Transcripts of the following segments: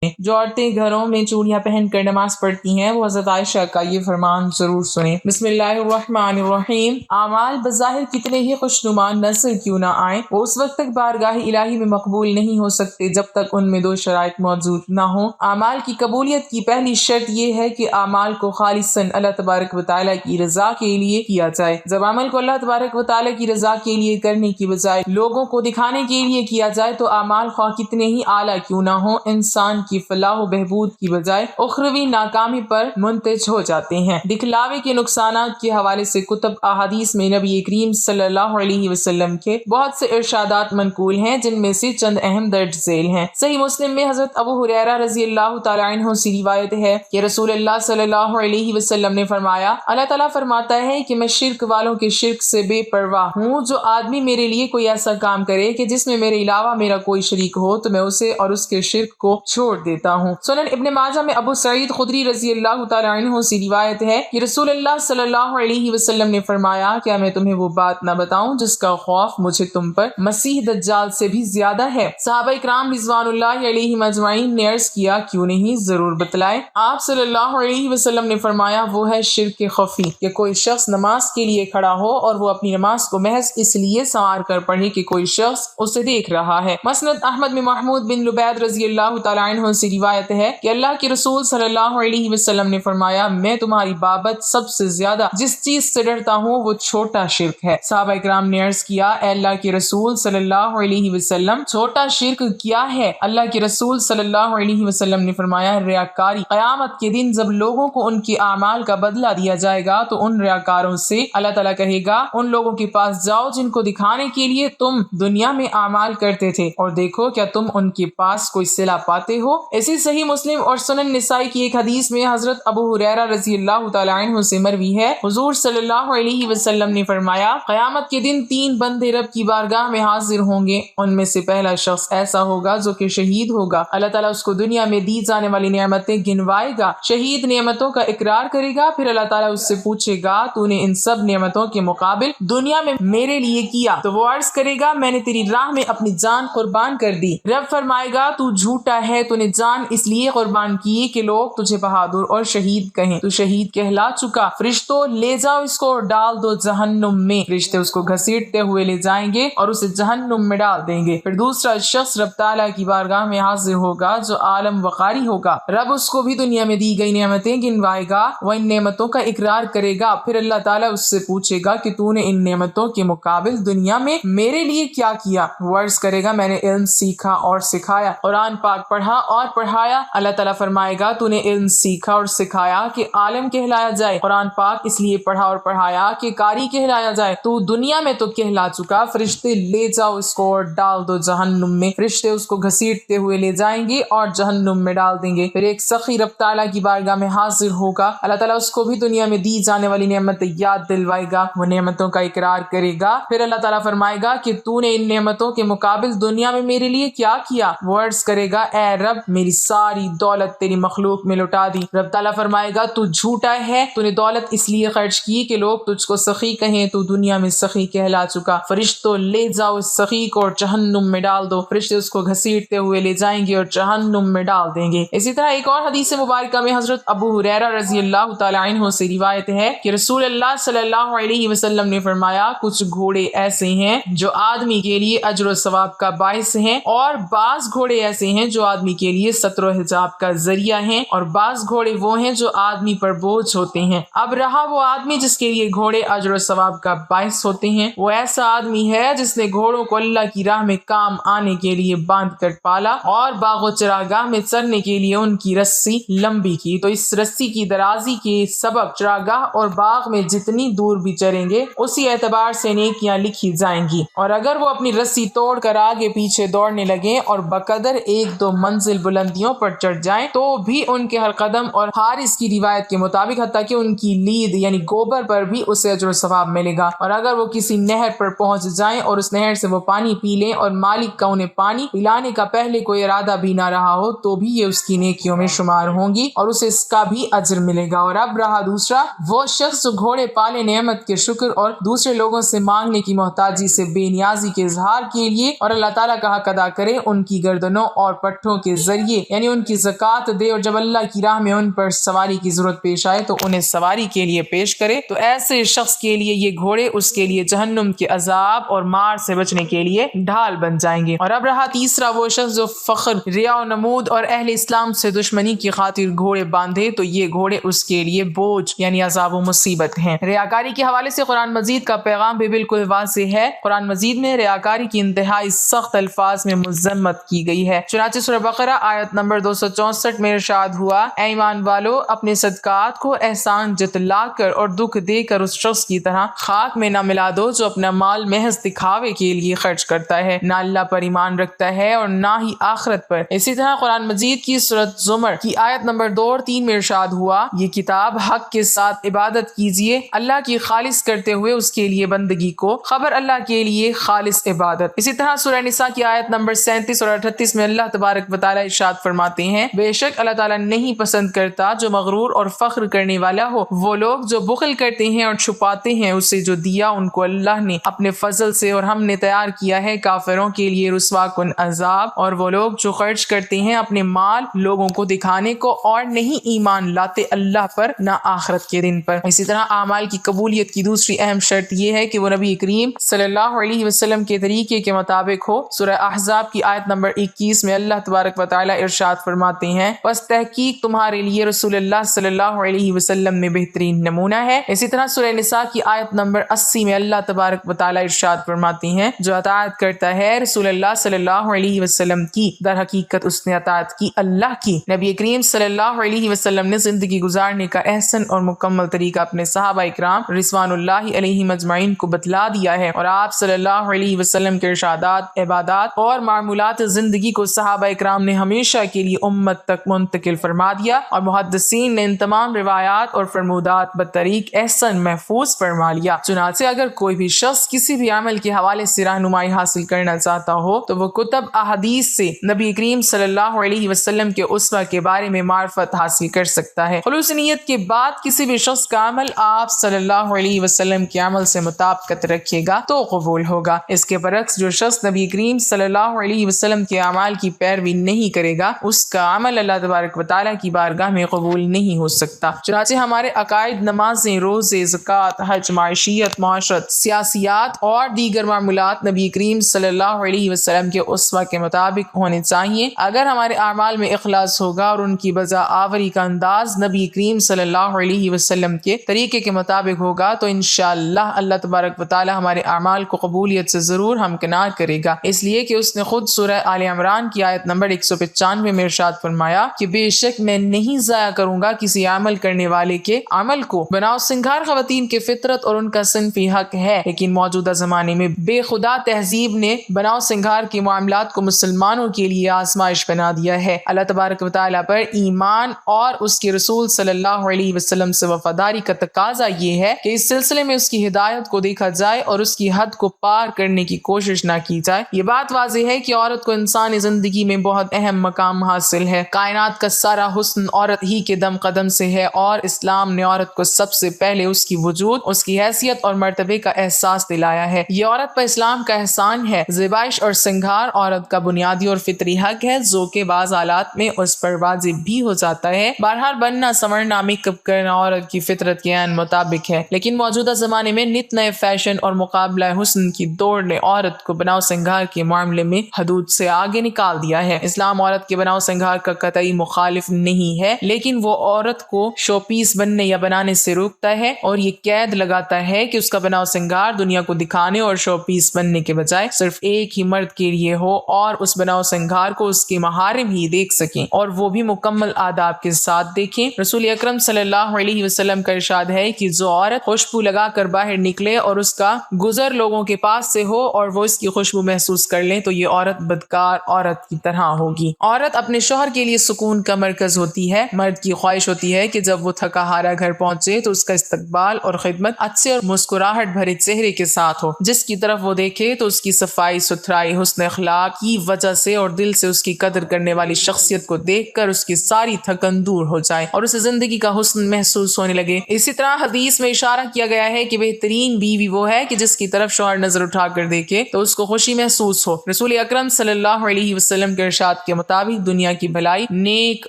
جو عورتیں گھروں میں چوڑیاں پہن کر نماز پڑھتی ہیں وہ حضرت عائشہ کا یہ فرمان ضرور سنیں۔ بسم اللہ الرحمن الرحیم۔ اعمال بظاہر کتنے ہی خوشنما نظر کیوں نہ آئیں، وہ اس وقت تک بارگاہ الہی میں مقبول نہیں ہو سکتے جب تک ان میں دو شرائط موجود نہ ہوں۔ اعمال کی قبولیت کی پہلی شرط یہ ہے کہ اعمال کو خالصاً اللہ تبارک و تعالیٰ کی رضا کے لیے کیا جائے۔ جب عمل کو اللہ تبارک و تعالیٰ کی رضا کے لیے کرنے کی بجائے لوگوں کو دکھانے کے لیے کیا جائے تو اعمال خواہ کتنے ہی اعلیٰ کیوں نہ ہوں، انسان کی فلاح و بہبود کی بجائے اخروی ناکامی پر منتج ہو جاتے ہیں۔ دکھلاوے کے نقصانات کے حوالے سے کتب احادیث میں نبی کریم صلی اللہ علیہ وسلم کے بہت سے ارشادات منقول ہیں، جن میں سے چند اہم درج ذیل ہیں۔ صحیح مسلم میں حضرت ابو ہریرہ رضی اللہ تعالیٰ عنہ سے روایت ہے کہ رسول اللہ صلی اللہ علیہ وسلم نے فرمایا، اللہ تعالیٰ فرماتا ہے کہ میں شرک والوں کے شرک سے بے پرواہ ہوں۔ جو آدمی میرے لیے کوئی ایسا کام کرے کہ جس میں میرے علاوہ میرا کوئی شریک ہو تو میں اسے اور اس کے شرک کو چھوڑ دیتا ہوں۔ سنن ابن ماجہ میں ابو سعید خدری رضی اللہ تعالیٰ عنہ سے روایت ہے کہ رسول اللہ صلی اللہ علیہ وسلم نے فرمایا، کیا میں تمہیں وہ بات نہ بتاؤں جس کا خوف مجھے تم پر مسیح دجال سے بھی زیادہ ہے؟ صحابہ کرام رضوان اللہ علیہم اجمعین نے عرض کیا، کیوں نہیں، ضرور بتلائے۔ آپ صلی اللہ علیہ وسلم نے فرمایا، وہ ہے شرک خفی، کہ کوئی شخص نماز کے لیے کھڑا ہو اور وہ اپنی نماز کو محض اس لیے سنوار کر پڑھے کہ کوئی شخص اسے دیکھ رہا ہے۔ مسند احمد میں محمود بن لبید رضی اللہ تعالیٰ عنہ سے روایت ہے کہ اللہ کے رسول صلی اللہ علیہ وسلم نے فرمایا، میں تمہاری بابت سب سے زیادہ جس چیز سے ڈرتا ہوں وہ چھوٹا شرک ہے۔ صحابہ کرام نے عرض کیا، اے اللہ کے رسول صلی اللہ علیہ وسلم، چھوٹا شرک کیا ہے؟ اللہ کے رسول صلی اللہ علیہ وسلم نے فرمایا، ریاکاری۔ قیامت کے دن جب لوگوں کو ان کے اعمال کا بدلہ دیا جائے گا تو ان ریاکاروں سے اللہ تعالیٰ کہے گا، ان لوگوں کے پاس جاؤ جن کو دکھانے کے لیے تم دنیا میں اعمال کرتے تھے، اور دیکھو کیا تم ان کے پاس کوئی صلہ پاتے ہو۔ اسی صحیح مسلم اور سنن نسائی کی ایک حدیث میں حضرت ابو ہریرہ رضی اللہ تعالیٰ عنہ سے مروی ہے، حضور صلی اللہ علیہ وسلم نے فرمایا، قیامت کے دن 3 بندے رب کی بارگاہ میں حاضر ہوں گے، ان میں سے پہلا شخص ایسا ہوگا جو کہ شہید ہوگا۔ اللہ تعالیٰ اس کو دنیا میں دی جانے والی نعمتیں گنوائے گا، شہید نعمتوں کا اقرار کرے گا، پھر اللہ تعالیٰ اس سے پوچھے گا، تو نے ان سب نعمتوں کے مقابل دنیا میں میرے لیے کیا؟ تو وہ عرض کرے گا، میں نے تیری راہ میں اپنی جان قربان کر دی۔ رب فرمائے گا، تو جھوٹا ہے، تو نے جان اس لیے قربان کی کہ لوگ تجھے بہادر اور شہید کہیں، تو شہید کہلا چکا۔ فرشتوں، لے جاؤ اس کو اور ڈال دو جہنم میں۔ فرشتے اس کو گھسیٹتے ہوئے لے جائیں گے اور اسے جہنم میں ڈال دیں گے۔ پھر دوسرا شخص رب تعالیٰ کی بارگاہ میں حاضر ہوگا جو عالم وقاری ہوگا، رب اس کو بھی دنیا میں دی گئی نعمتیں گنوائے گا، وہ ان نعمتوں کا اقرار کرے گا، پھر اللہ تعالیٰ اس سے پوچھے گا کہ تو نے ان نعمتوں کے مقابل دنیا میں میرے لیے کیا کیا؟ وہ عرض کرے گا، میں نے علم سیکھا اور سکھایا، قرآن پاک پڑھا اور پڑھایا۔ اللہ تعالیٰ فرمائے گا، تو نے علم سیکھا اور سکھایا کہ عالم کہلایا جائے، قرآن پاک اس لیے پڑھا اور پڑھایا کہ قاری کہلایا جائے، تو دنیا میں تو کہلا چکا۔ فرشتے، لے جاؤ اس کو اور ڈال دو جہنم میں۔ فرشتے اس کو گھسیٹتے ہوئے لے جائیں گے اور جہنم میں ڈال دیں گے۔ پھر ایک سخی رب تعالیٰ کی بارگاہ میں حاضر ہوگا، اللہ تعالیٰ اس کو بھی دنیا میں دی جانے والی نعمت یاد دلوائے گا، وہ نعمتوں کا اقرار کرے گا، پھر اللہ تعالیٰ فرمائے گا کہ تو نے ان نعمتوں کے مقابل دنیا میں میرے لیے کیا کیا؟ وہ عرض کرے گا، اے رب، میری ساری دولت تیری مخلوق میں لٹا دی۔ رب تعالیٰ فرمائے گا، تو جھوٹا ہے، تو نے دولت اس لیے خرچ کی کہ لوگ تجھ کو سخی کہیں، تو دنیا میں سخی کہلا چکا۔ فرشتوں، لے جاؤ اس سخی کو اور جہنم میں ڈال دو۔ فرشتے اس کو گھسیٹتے ہوئے لے جائیں گے اور جہنم میں ڈال دیں گے۔ اسی طرح ایک اور حدیث مبارکہ میں حضرت ابو ہریرہ رضی اللہ تعالیٰ عنہ سے روایت ہے کہ رسول اللہ صلی اللہ علیہ وسلم نے فرمایا، کچھ گھوڑے ایسے ہیں جو آدمی کے لیے اجر و ثواب کا باعث ہیں، اور بعض گھوڑے ایسے ہیں جو آدمی کے لیے ستر و حجاب کا ذریعہ ہیں، اور بعض گھوڑے وہ ہیں جو آدمی پر بوجھ ہوتے ہیں۔ اب رہا وہ آدمی جس کے لیے گھوڑے اجر و ثواب کا باعث ہوتے ہیں، وہ ایسا آدمی ہے جس نے گھوڑوں کو اللہ کی راہ میں کام آنے کے لیے باندھ کر پالا اور باغ و چراگاہ میں چرنے کے لیے ان کی رسی لمبی کی، تو اس رسی کی درازی کے سبب چراگاہ اور باغ میں جتنی دور بھی چریں گے اسی اعتبار سے نیکیاں لکھی جائیں گی، اور اگر وہ اپنی رسی توڑ کر آگے پیچھے دوڑنے لگیں اور بقدر 1-2 منزل بلندیوں پر چڑھ جائیں تو بھی ان کے ہر قدم، اور حارث کی روایت کے مطابق حتیٰ کہ ان کی لید یعنی گوبر پر بھی اسے اجر و ثواب ملے گا، اور اگر وہ کسی نہر پر پہنچ جائیں اور اس نہر سے وہ پانی پی لیں اور مالک کا انہیں پانی پلانے کا پہلے کوئی ارادہ بھی نہ رہا ہو تو بھی یہ اس کی نیکیوں میں شمار ہوں گی اور اسے اس کا بھی اجر ملے گا۔ اور اب رہا دوسرا، وہ شخص جو گھوڑے پالے نعمت کے شکر اور دوسرے لوگوں سے مانگنے کی محتاجی سے بے نیازی کے اظہار کے لیے اور اللہ تعالیٰ کا حق ادا کرے، ان کی گردنوں اور پٹھوں کے ذریعے یعنی ان کی زکوٰۃ دے، اور جب اللہ کی راہ میں ان پر سواری کی ضرورت پیش آئے تو انہیں سواری کے لیے پیش کرے، تو ایسے شخص کے لیے یہ گھوڑے اس کے لیے جہنم کے عذاب اور مار سے بچنے کے لیے ڈھال بن جائیں گے۔ اور اب رہا تیسرا وہ شخص جو فخر، ریا و نمود اور اہل اسلام سے دشمنی کی خاطر گھوڑے باندھے، تو یہ گھوڑے اس کے لیے بوجھ یعنی عذاب و مصیبت ہیں۔ ریاکاری کے حوالے سے قرآن مجید کا پیغام بھی بالکل واضح ہے۔ قرآن مجید میں ریاکاری کی انتہائی سخت الفاظ میں مذمت کی گئی ہے۔ چنانچہ سورہ بقرہ آیت نمبر 264 میں ارشاد ہوا، اے ایمان والو، اپنے صدقات کو احسان جتلا کر اور دکھ دے کر اس شخص کی طرح خاک میں نہ ملا دو جو اپنا مال محض دکھاوے کے لیے خرچ کرتا ہے، نہ اللہ پر ایمان رکھتا ہے اور نہ ہی آخرت پر۔ اسی طرح قرآن مجید کی سورۃ زمر کی آیت نمبر 2 اور 3 میں ارشاد ہوا، یہ کتاب حق کے ساتھ عبادت کیجیے، اللہ کی خالص کرتے ہوئے اس کے لیے بندگی کو، خبر اللہ کے لیے خالص عبادت۔ اسی طرح سورہ نساء کی آیت نمبر 37 اور 38 میں اللہ تبارک و تعالیٰ ارشاد فرماتے ہیں، بے شک اللہ تعالیٰ نہیں پسند کرتا جو مغرور اور فخر کرنے والا ہو، وہ لوگ جو بخل کرتے ہیں اور چھپاتے ہیں اسے جو دیا ان کو اللہ نے اپنے فضل سے، اور ہم نے تیار کیا ہے کافروں کے لیے رسوا کن عذاب، اور وہ لوگ جو خرچ کرتے ہیں اپنے مال لوگوں کو دکھانے کو اور نہیں ایمان لاتے اللہ پر نہ آخرت کے دن پر۔ اسی طرح اعمال کی قبولیت کی دوسری اہم شرط یہ ہے کہ وہ نبی کریم صلی اللہ علیہ وسلم کے طریقے کے مطابق ہو۔ سورہ احزاب کی آیت نمبر 21 میں اللہ تبارک و تعالیٰ ارشاد فرماتے ہیں، بس تحقیق تمہارے لیے رسول اللہ صلی اللہ علیہ وسلم میں بہترین نمونہ ہے۔ اسی طرح سورہ نساء کی آیت نمبر 80 میں اللہ تبارک و تعالیٰ ارشاد فرماتے ہیں، جو اطاعت کرتا ہے رسول اللہ صلی اللہ علیہ وسلم کی، در حقیقت اس نے اطاعت کی اللہ کی۔ نبی کریم صلی اللہ علیہ وسلم نے زندگی گزارنے کا احسن اور مکمل طریقہ اپنے صحابہ اکرام رضوان اللہ علیہم اجمعین کو بتلا دیا ہے، اور آپ صلی اللہ علیہ وسلم کے ارشادات، عبادات اور معمولات زندگی کو صحابہ اکرام نے ہمیشہ کے لیے امت تک منتقل فرما دیا، اور محدثین نے ان تمام روایات اور فرمودات بطریق احسن محفوظ فرما لیا۔ چنانچہ اگر کوئی بھی شخص کسی بھی عمل کے حوالے سے رہنمائی حاصل کرنا چاہتا ہو تو وہ کتب احادیث سے نبی کریم صلی اللہ علیہ وسلم کے اسوہ کے بارے میں معرفت حاصل کر سکتا ہے۔ خلوص نیت کے بعد کسی بھی شخص کا عمل آپ صلی اللہ علیہ وسلم کے عمل سے مطابقت رکھے گا تو قبول ہوگا۔ اس کے برعکس جو شخص نبی کریم صلی اللہ علیہ وسلم کے اعمال کی پیروی نہیں کرے گا، اس کا عمل اللہ تبارک و تعالیٰ کی بارگاہ میں قبول نہیں ہو سکتا۔ چنانچہ ہمارے عقائد، نمازیں، روزے، زکوٰۃ، حج، معیشیت، معاشرت، سیاسیات اور دیگر معاملات نبی کریم صلی اللہ علیہ وسلم کے اسوہ کے مطابق ہونے چاہیے۔ اگر ہمارے اعمال میں اخلاص ہوگا اور ان کی بجا آوری کا انداز نبی کریم صلی اللہ علیہ وسلم کے طریقے کے مطابق ہوگا تو انشاءاللہ اللہ تبارک و تعالی ہمارے اعمال کو قبولیت سے ضرور ہمکنار کرے گا، اس لیے کہ اس نے خود سورہ آل عمران کی آیت نمبر 195 میں ارشاد فرمایا کہ بے شک میں نہیں ضائع کروں گا کسی عمل کرنے والے کے عمل کو۔ بناؤ سنگھار خواتین کے فطرت اور ان کا صنفی حق ہے، لیکن موجودہ زمانے میں بے خدا تہذیب نے بناؤ سنگھار کے معاملات کو مسلمانوں کے لیے آزمائش بنا دیا ہے۔ اللہ تبارک و تعالی پر ایمان اور اس کے رسول صلی اللہ علیہ وسلم سے وفاداری کا تقاضا یہ ہے کہ اس سلسلے میں اس کی ہدایت کو دیکھا جائے اور اس کی حد کو پار کرنے کی کوشش نہ کی جائے۔ یہ بات واضح ہے کہ عورت کو انسانی زندگی میں بہت اہم مقام حاصل ہے۔ کائنات کا سارا حسن عورت ہی کے دم قدم سے ہے، اور اسلام نے عورت کو سب سے پہلے اس کی وجود، اس کی حیثیت اور مرتبے کا احساس دلایا ہے۔ یہ عورت پر اسلام کا احسان ہے۔ زیبائش اور سنگھار عورت کا بنیادی اور فطری حق ہے، جو کہ بعض حالات میں اس پر واجب بھی ہو جاتا ہے۔ بہرحال بننا، سنورنا، میک اپ کرنا عورت کی فطرت کے عین مطابق ہے، لیکن موجودہ زمانے میں نت نئے فیشن اور مقابلہ حسن کی دوڑ نے عورت کو بناؤ سنگھار کے معاملے میں حدود سے آگے نکال دیا ہے۔ اسلام عورت کے بناؤ سنگھار کا قطعی مخالف نہیں ہے، لیکن وہ عورت کو شو پیس بننے یا بنانے سے روکتا ہے اور یہ قید لگاتا ہے کہ اس کا بناؤ سنگھار دنیا کو دکھانے اور شو پیس بننے کے بجائے صرف ایک ہی مرد کے لیے ہو، اور اس بناؤ سنگھار کو اس کے محارم ہی دیکھ سکیں اور وہ بھی مکمل آداب کے ساتھ دیکھیں۔ رسول اکرم صلی اللہ علیہ وسلم کا ارشاد ہے کہ جو عورت خوشبو لگا کر باہر نکلے اور اس کا گزر لوگوں کے پاس سے ہو اور وہ اس کی خوشبو محسوس کر لیں تو یہ عورت بدکار عورت کی طرح ہوگی۔ عورت اپنے شوہر کے لیے سکون کا مرکز ہوتی ہے۔ مرد کی خواہش ہوتی ہے کہ جب وہ تھکا ہارا گھر پہنچے تو اس کا استقبال اور خدمت اچھے اور مسکراہٹ بھرے چہرے کے ساتھ ہو، جس کی طرف وہ دیکھے تو اس کی صفائی ستھرائی، حسن اخلاق کی وجہ سے اور دل سے اس کی قدر کرنے والی شخصیت کو دیکھ کر اس کی ساری تھکن دور ہو جائے اور اسے زندگی کا حسن محسوس ہونے لگے۔ اسی طرح حدیث میں اشارہ کیا گیا ہے کہ بہترین بیوی وہ ہے کہ جس کی طرف شوہر نظر اٹھا کر دیکھے تو اس کو خوشی محسوس ہو۔ رسول اکرم صلی اللہ علیہ وسلم کے ارشاد کے مطابق دنیا کی بھلائی نیک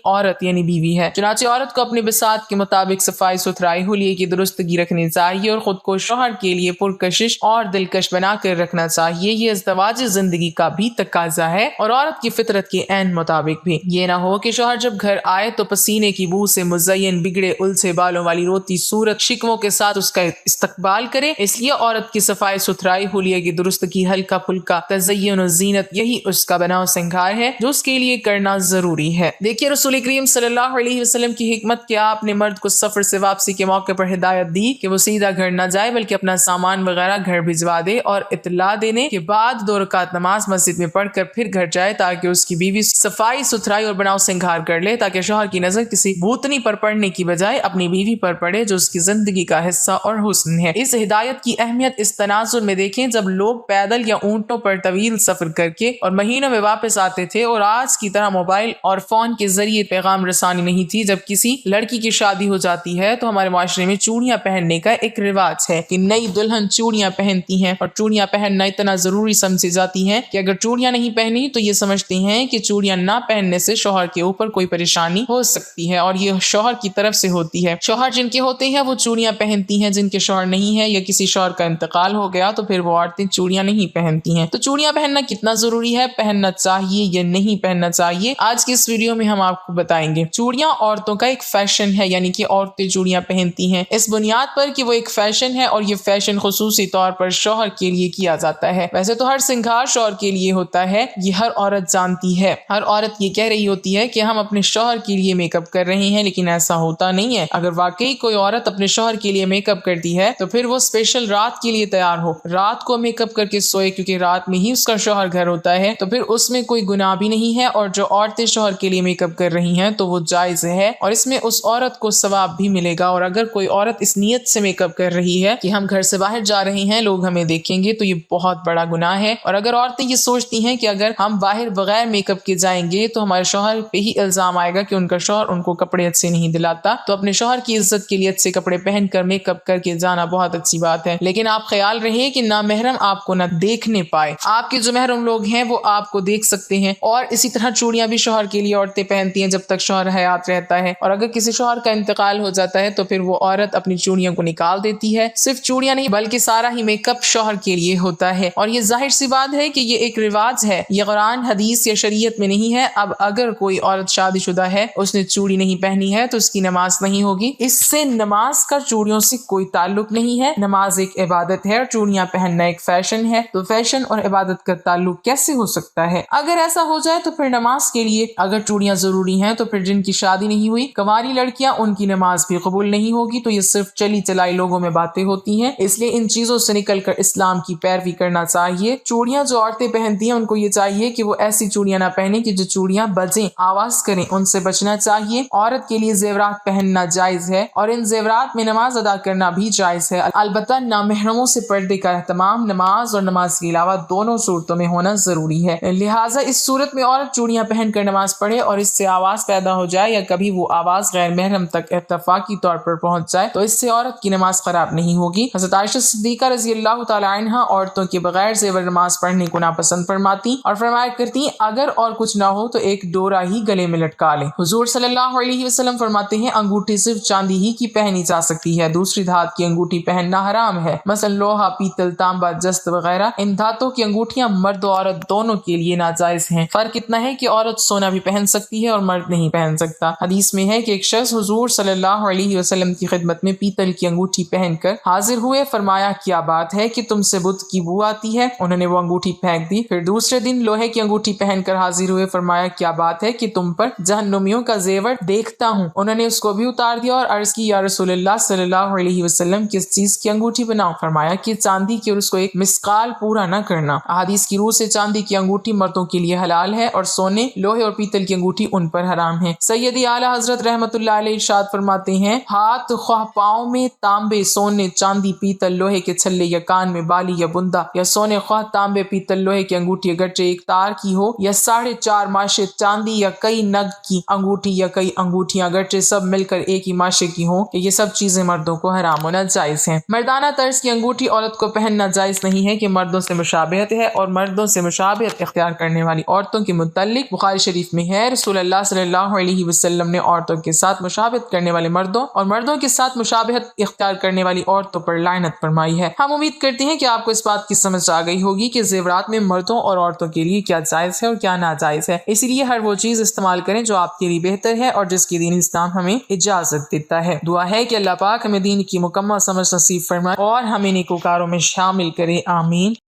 عورت یعنی بیوی ہے۔ چنانچہ عورت کو اپنے بساط کے مطابق صفائی ستھرائی حلیے کی درستگی رکھنی چاہیے اور خود کو شوہر کے لیے پرکشش اور دلکش بنا کر رکھنا چاہیے۔ یہ ازدواج زندگی کا بھی تقاضا ہے اور عورت کی فطرت کے عین مطابق بھی۔ یہ نہ ہو کہ شوہر جب گھر آئے تو پسینے کی بو سے مزین بگڑے الجھے بالوں والی روتی صورت شکووں کے ساتھ اس کا استقبال کرے۔ اس لیے عورت کی صفائی ستھرائی حلیے کی درستگی ہلکا پھلکا تزین و زینت یہی اس کا بناؤ سنگھار ہے جو اس کے لیے کرنا ضروری ہے۔ دیکھیے رسول کریم صلی اللہ علیہ وسلم کی حکمت کہ آپ نے مرد کو سفر سے واپسی کے موقع پر ہدایت دی کہ وہ سیدھا گھر نہ جائے بلکہ اپنا سامان وغیرہ گھر بھجوا دے اور اطلاع دینے کے بعد 2 رکعت نماز مسجد میں پڑھ کر پھر گھر جائے تاکہ اس کی بیوی صفائی ستھرائی اور بناؤ سنگھار کر لے، تاکہ شوہر کی نظر کسی بھوتنی پر پڑنے کی بجائے اپنی بیوی پر پڑے جو اس کی زندگی کا حصہ اور حسن ہے۔ اس ہدایت کی اہمیت اس تناظر میں دیکھیں جب لوگ پیدل یا اونٹوں پر طویل سفر کر کے اور مہینوں میں واپس آتے تھے اور آج کی طرح موبائل اور فون کے ذریعے پیغام رسانی نہیں تھی۔ جب کسی لڑکی کی شادی ہو جاتی ہے تو ہمارے معاشرے میں چوڑیاں پہننے کا ایک رواج ہے کہ نئی دلہن چوڑیاں پہنتی ہیں اور چوڑیاں پہننا اتنا ضروری سمجھی جاتی ہیں کہ اگر چوڑیاں نہیں پہنی تو یہ سمجھتے ہیں کہ چوڑیاں نہ پہننے سے شوہر کے اوپر کوئی پریشانی ہو سکتی ہے اور یہ شوہر کی طرف سے ہوتی ہے۔ شوہر جن کے ہوتے ہیں وہ چوڑیاں پہنتی ہیں، جن کے شوہر نہیں ہے یا کسی شوہر کا انتقال ہو گیا تو پھر وہ عورتیں چوڑیاں نہیں پہنتی ہیں۔ تو چوڑیاں پہننا کتنا ضروری ہے، پہننا چاہیے یا نہیں پہننا چاہیے، آج کی اس ویڈیو میں ہم آپ کو بتائیں گے۔ چوڑیاں عورتوں کا ایک فیشن ہے، یعنی کہ عورتیں چوڑیاں پہنتی ہیں اس بنیاد پر کہ وہ ایک فیشن ہے اور یہ فیشن خصوصی طور پر شوہر کے لیے کیا جاتا ہے۔ ویسے تو ہر سنگھار شوہر کے لیے ہوتا ہے، یہ ہر عورت جانتی ہے۔ ہر عورت یہ کہہ رہی ہوتی ہے کہ ہم اپنے شوہر کے لیے میک اپ کر رہے ہیں، لیکن ایسا ہوتا نہیں ہے۔ اگر واقعی کوئی عورت اپنے شوہر کے لیے میک اپ کرتی ہے تو پھر وہ اسپیشل رات کے لیے تیار ہو، رات کو میک اپ کر کے سوئے، کیونکہ رات میں ہی اس کا شوہر گھر ہوتا ہے، تو پھر اس میں کوئی گناہ بھی نہیں ہے۔ اور جو عورتیں شوہر کے لیے میک اپ کر رہی ہیں تو وہ جائز ہے اور اس میں اس عورت کو ثواب بھی ملے گا۔ اور اگر کوئی عورت اس نیت سے میک اپ کر رہی ہے کہ ہم گھر سے باہر جا رہے ہیں، لوگ ہمیں دیکھیں گے، تو یہ بہت بڑا گناہ ہے۔ اور اگر عورتیں یہ سوچتی ہیں کہ اگر ہم باہر بغیر میک اپ کے جائیں گے تو ہمارے شوہر پہ ہی الزام آئے گا کہ ان کا شوہر ان کو کپڑے اچھے نہیں دلاتا، تو اپنے شوہر کی عزت کے لیے اچھے کپڑے پہن کر میک اپ کر کے جانا بہت اچھی بات ہے، لیکن آپ خیال رہے کہ نامحرم آپ کو نہ دیکھنے پائے۔ آپ کے جو محرم لوگ ہیں وہ آپ کو دیکھ سکتے ہیں۔ اور اسی طرح چوڑیاں بھی شوہر کے لیے عورتیں پہنتی ہیں جب تک شوہر حیات رہتا ہے، اور اگر کسی شوہر کا انتقال ہو جاتا ہے تو پھر وہ عورت اپنی چوڑیوں کو نکال دیتی ہے۔ صرف چوڑیاں نہیں بلکہ سارا ہی میک اپ شوہر کے لیے ہوتا ہے، اور یہ ظاہر سی بات ہے کہ یہ ایک رواج ہے، یہ قرآن حدیث یا شریعت میں نہیں ہے۔ اب اگر کوئی عورت شادی شدہ ہے، اس نے چوڑی نہیں پہنی ہے تو اس کی نماز نہیں ہوگی۔ اس سے نماز کا چوڑیوں سے کوئی تعلق نہیں ہے۔ نماز ایک عبادت ہے اور چوڑیاں پہننا ایک فیشن ہے، تو فیشن اور عبادت کا تعلق کیسے ہو سکتا ہے؟ اگر ایسا ہو جائے تو پھر نماز کے لیے اگر چوڑیاں ضروری ہیں تو پھر جن کی شادی نہیں ہوئی، کنواری لڑکیاں، ان کی نماز بھی قبول نہیں ہوگی۔ تو یہ صرف چلی چلائی لوگوں میں باتیں ہوتی ہیں، اس لیے ان چیزوں سے نکل کر اسلام کی پیروی کرنا چاہیے۔ چوڑیاں جو عورتیں پہنتی ہیں ان کو یہ چاہیے کہ وہ ایسی چوڑیاں نہ پہنیں کہ جو چوڑیاں بجیں، آواز کریں، ان سے بچنا چاہیے۔ عورت کے لیے زیورات پہننا جائز ہے اور ان زیورات میں نماز ادا کرنا بھی جائز ہے، البتہ نامحرموں سے پردے کا اہتمام نماز اور نماز کے علاوہ دونوں صورتوں میں ہونا ضروری ہے۔ لہٰذا اس صورت میں عورت چوڑیاں پہن کر نماز پڑھے اور اس سے آواز پیدا ہو جائے یا کبھی وہ آواز غیر محرم تک اتفاقی طور پر پہنچ جائے تو اس سے عورت کی نماز خراب نہیں ہوگی۔ حضرت عائشہ صدیقہ رضی اللہ تعالی عنہا عورتوں کے بغیر زیور نماز پڑھنے کو ناپسند فرماتی اور فرمایا کرتی اگر اور کچھ نہ ہو تو ایک ڈورا ہی گلے میں لٹکا لے۔ حضور صلی اللہ علیہ وسلم فرماتے ہیں انگوٹھی صرف چاندی ہی کی پہنی جا سکتی ہے، دوسری دھات کی انگوٹھی پہننا حرام ہے، مثلا لوہا، پیتل، تانبا، جست وغیرہ۔ ان دھاتوں کی انگوٹھیاں مرد و عورت دونوں کے لیے ناجائز ہیں۔ فرق اتنا ہے کہ عورت سونا بھی پہن سکتی ہے اور مرد نہیں پہن سکتا۔ حدیث میں ہے کہ ایک شخص حضور صلی اللہ علیہ وسلم کی خدمت میں پیتل کی انگوٹھی پہن کر حاضر ہوئے، فرمایا کیا بات ہے کہ تم سے بت کی بو آتی ہے؟ انہوں نے وہ انگوٹھی پھینک دی۔ پھر دوسرے دن لوہے کی انگوٹھی پہن کر حاضر ہوئے، فرمایا کیا بات ہے کہ تم پر جہنمیوں کا زیور دیکھتا ہوں؟ انہوں نے اس کو بھی اتار دیا اور عرض کی یا رسول اللہ صلی اللہ علیہ وسلم کس چیز کی انگوٹھی بناؤں؟ فرمایا کہ چاندی کی، اور اس کو ایک مسقال پورا نہ کرنا۔ احادیث کی روح سے چاندی کی انگوٹھی مردوں کے لیے حلال ہے اور سونے، لوہے اور پیتل کی انگوٹھی ان پر حرام ہے۔ سیدی اعلی حضرت رحمت اللہ علیہ ارشاد فرماتے ہیں ہاتھ خواہ پاؤں میں تانبے، سونے، چاندی، پیتل، لوہے کے چھلے یا کان میں بالی یا بندہ یا سونے خواہ تانبے، پیتل، لوہے کی انگوٹھی اگرچہ ایک تار کی ہو یا 4.5 ماشے چاندی یا کئی نگ کی انگوٹھی یا کئی انگوٹھیاں اگرچہ سب مل کر ایک ہی ماشے کی ہوں، کہ یہ سب چیزیں مردوں کو حرام ہونا جائز ہیں۔ مردانہ طرز کی انگوٹھی عورت کو پہننا جائز نہیں ہے کہ مردوں سے مشابہت ہے اور مردوں سے مشابہت اختیار کرنے والی عورتوں کے متعلق متعلق بخاری شریف میں ہے، رسول اللہ صلی اللہ علیہ وسلم نے عورتوں کے ساتھ مشابہت کرنے والے مردوں اور مردوں کے ساتھ مشابہت اختیار کرنے والی عورتوں پر لعنت فرمائی ہے۔ ہم امید کرتے ہیں کہ آپ کو اس بات کی سمجھ آ گئی ہوگی کہ زیورات میں مردوں اور عورتوں کے لیے کیا جائز ہے اور کیا ناجائز ہے، اسی لیے ہر وہ چیز استعمال کریں جو آپ کے لیے بہتر ہے اور جس کی دین اسلام ہمیں اجازت دیتا ہے۔ دعا ہے کہ اللہ پاک ہمیں دین کی مکمل سمجھ نصیب فرمائے اور ہمیں نیکوکاروں میں شامل کرے، آمین۔